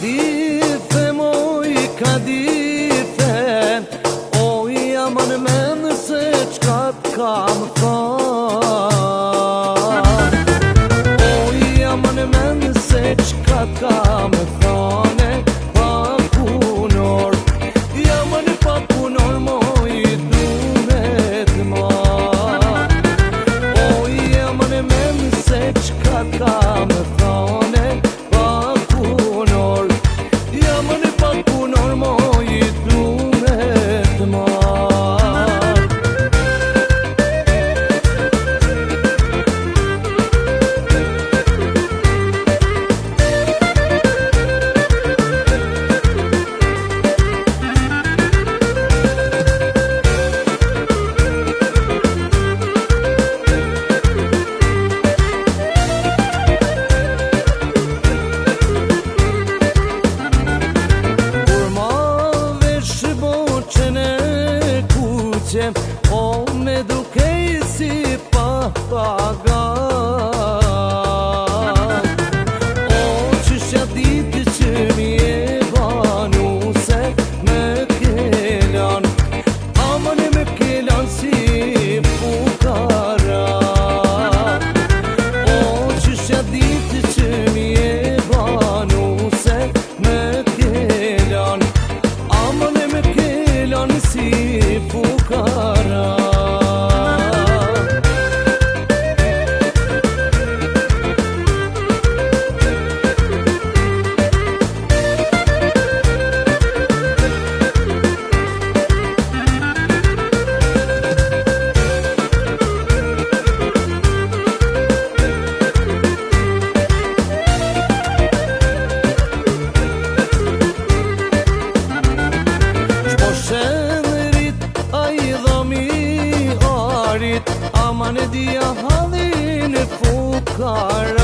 Kadife moj, kadife, oj jamën men se qka t'kam than. Oj jamën men se qka t'kam thane, pa punor, jamën pa punor moj duhet ma. Oj jamën men se qka t'kam thane, pa punor, jamën pa punor moj duhet ma. O me dukej si papagan, o qëshja ditë që mi e banu se me kelan, amën e me kelan si fukara. O qëshja ditë që mi e banu se me kelan, amën e me kelan si fukara. Aman e dia halin e fukara.